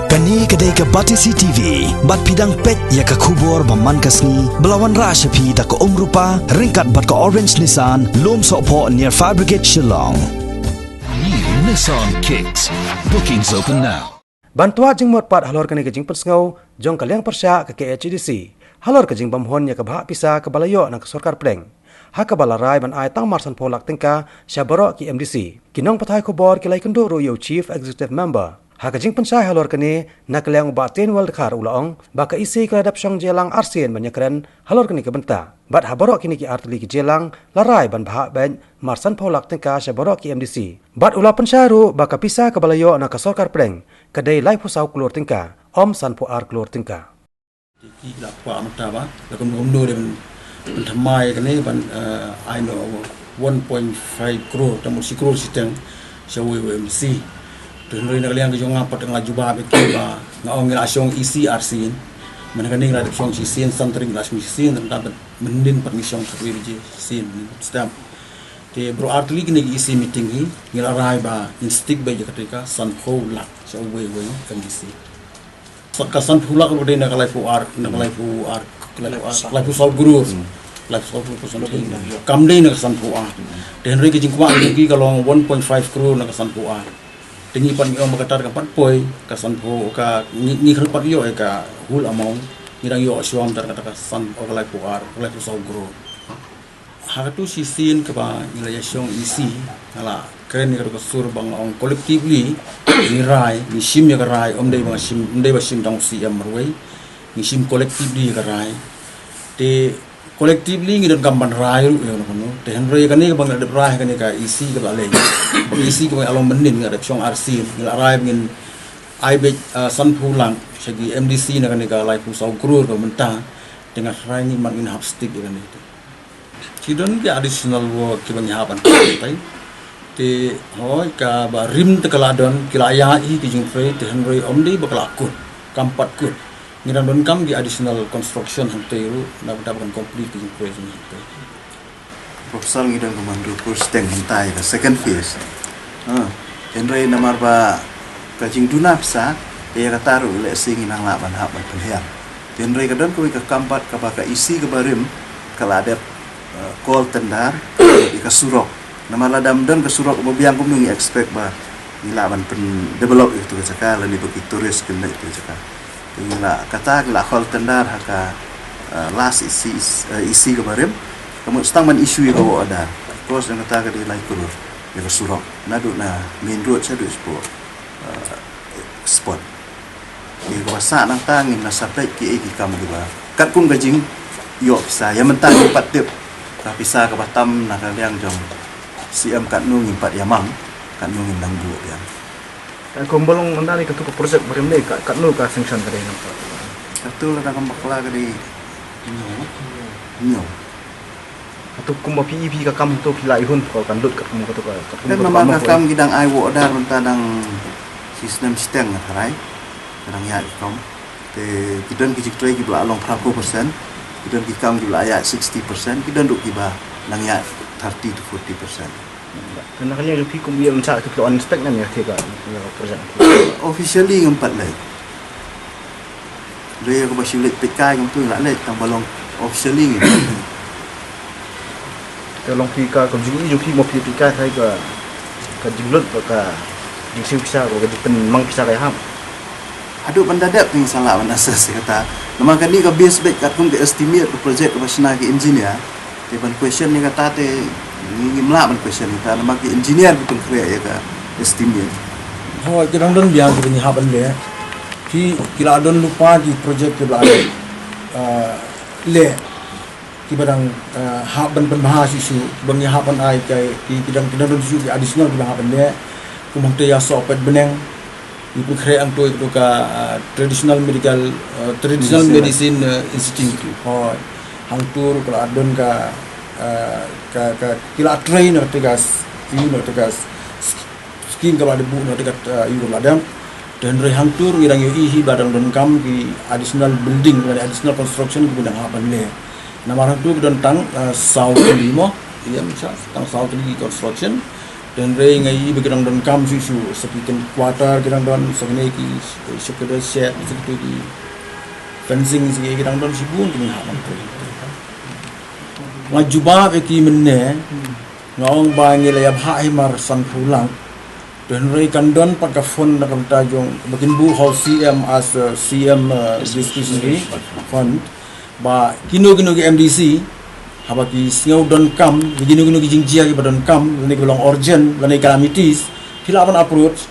Kani kedai ke Batisi TV, bat pidang pet ya ke kubur baman kasni, belawan rasyapi tak ke rupa, ringkat bat ke Orange Nissan, lom sokpo near Fire Brigade Shillong. New Nissan Kicks. Bookings open now. Bantua jing mot pat halor kani ke jing persngau, jong kaliang persya ke KHDC. Halor ke jing bamhon ya ke bahak pisa ke balayo na ke sorkar pleng. Ha ke balarai ban ai tang marsan polak tingka syabaro ki MDC. Kinong patai kubor kilai kendu yo Chief Executive Member. Ha ke jing pensai halor kani na kaliang ubatin wal dekhar ulaong baka isi ke hadap syong jelang arsien banyakren halor kani ke benta. Bat habaro kini ki artli ki jelang larai ban bahak ben marsan polak tingka syabaro ki MDC. Bat ula pensyaru baka pisa ke balayo na ke sorkar pleng. Kedai lai pusau keluar tingka, Om Sanpo Ar keluar tingka. Ki la pa amta ba, la ko umdo dem thamai kane ban I know 1.5 crore tamu si crore siteng sawi MC. Don ri na kaliang jong apat ng lajuba be ki ba, ngaong ila syong ECRC. Man kaning la syong si sin santring la syong sin dapat mendin permission sawi je sin stamp. Te bro artli kini isi meeting hi ngila rai ba instik ba ketika san ho lak so we kondisi fakka san ho lak rodai na kalai fu ar kalai fu sol guru kalai sol fu san kam dei na san fu ar den re ki jingkwa ki kalong 1.5 crore na san fu ar tingi pan yo makatar ka patpoi ka san fu ka ni khal pat yo ka hul amount nirang yo syom tar kata san o kalai fu ar kalai fu sol guru Hakatu sisin ke ba nilai syong isi ala keren ni ka sur bang ong collectively ni rai ni sim ya rai om dei ba sim dang si am roi ni sim collectively ka rai te collectively ngi dan gamban rai yo no te han roi kan ni bang ada rai kan ni ka isi ka le isi ka along menin ngi ada syong arsin ngi rai ngin ai be san pulang segi MDC na kan ni ka lai pu sau krur ka mentah dengan rai ni mang in half stick kan ni Kidon ke additional work ke banyapan tai te hoi ka ba rim te kaladon kilaya I ki jing frei te hanroi omdi bakal akut kampat kut ngiran don kam di additional construction han teru na dapat complete jing frei jing tai proposal ngidang komandu kurs teng mentai ka second phase hanroi namar ba ka jing duna psa te ka taru le sing inang la ban hab ban penhian hanroi ka don ko ka kampat ka ba ka isi ka barim kaladep call tendar di kasurok nama ladam dan kasurok mobiang kumung expect ba nila ban pen develop itu kecaka lani bagi turis kena itu kecaka nila kata nila call tendar haka last isi kemarin kamu stang man isu yang kau ada terus yang kata ke di lai kurur di kasurok nadu na main road saya duduk spot di kawasan nang tangin na supply ki kamu juga kat pun gajing yo bisa yang mentang empat tip tapi sa ke Batam nak yang jom siam kat nu ngimpat yamang kat nu ngindang bu yang Kombolong mandani ke tuku projek barem ni kat nu ka sanction kadai nampak. Satu lah nak bakla ke di nyo Atau kumba PEP ka kam tu pilai hun ko kan lut kat kumba tu ka. Dan nama kam gidang ai wo dar mentadang sistem steng ngarai kadang ya kom te kidan kijik trai ki bla long 30%. Kita kam jumlah ayat 60%, kita duk kiba nang ya 30 to 40%. Karena kali yang lebih kumbiya mencak ke on spec nan ya tiga projek. Officially empat lek. Dia ko basulit PK yang tu lak lek tang balong officially ni. Tolong pika ko juga pi mo pika sai ka jinglut ka jingsiu bisa ko pen mang bisa kai ham. Aduh mendadak ni salah menasas kata. Nama kali ka base back kat kum ke estimate projek ke pasna ke engineer. Te ban question ni kata te ni mla ban question ni ta nama ke engineer betul kira ya ka estimate. Oh kirang don biang ke banyapan le ki kila don lupa di projek ke belakang le ki badang hab ban bahas isu banyapan ai kai ki kidang don isu additional banyapan le kumang te ya sopet beneng ibu kira ang tu ka traditional medicine institute oh hang tur kalau adon ka kila train atau tegas skin kalau ada bu atau tegas ibu ladang dan re hang tur irang yo ihi badang don kam ki additional building ada additional construction ki budang haban le nama hang tur don tang south limo ia misal tang south construction dan rei ngai begitu don kam susu seperti kuarter kita don sebenarnya ki sekedar set seperti ki fencing sih kita don sibun kini hak mampu ngajubah ki menne ngawang bangi layab hak himar san pulang dan rei kandon pakai fund nak tajong bikin bu hall CM as CM discretionary fund ba kino ki MDC haba ki singau don kam begini ki jingjia ki don kam ni belong urgent lani calamities pila apan approach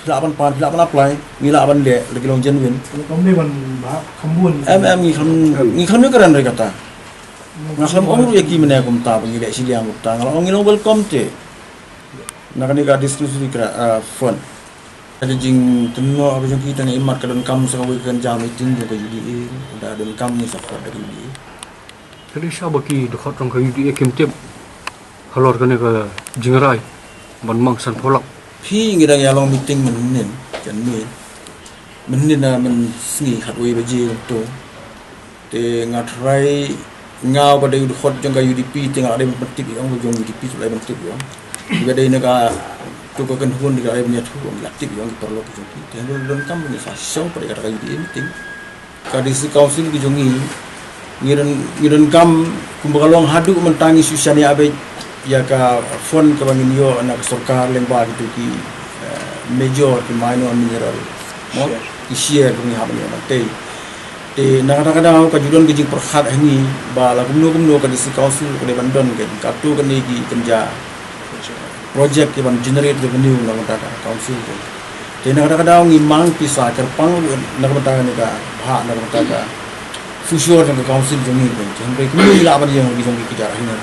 pila apan pan pila apan apply ngila apan le lagi long genuine kom ni man ba khambun ngi kham ni karan re kata ngakam ong ru yaki mena kum ta bangi le siliang kum ta ngalo ong ngilo welcome te nakani ka diskusi kra fun ada jing tenno apa jong kita ni imat ka don kam sa wi kan jam meeting jo ka yudi da don kam ni support dari yudi Jadi siapa ki dekat orang kayu di ekim tiap halor kene ke jingrai ban mangsan polak phi ngi dang ya long meeting menin jan menin na men sngi khat wi baji to te ngatrai ngau pada yudi khot jong ka UDP tengah ada penting yang jong UDP sulai penting yang juga ada ka tu ka kan hun di ka ai punya tu aktif yang perlu jong ki te don kam ni sa song pada ka UDP meeting ka disi council ki jongi ngiran kam kumbakalong hadu mentangi susani abe ya ka fon ka bangin yo anak sarkar lemba gitu ki major ki minor mineral mo ki share kami habani te nakada ka judon ki jing perhat ni ba la kumno ka disi council ka de bandon ke ka tu kan ni ki kenja project ki ban generate revenue na nakada council te nakada ngi mang pisa kerpang nakada ni ka bha nakada Fushor dengan council jomir kan, jangan berikut ni lah apa yang kita jom kita jarang ni.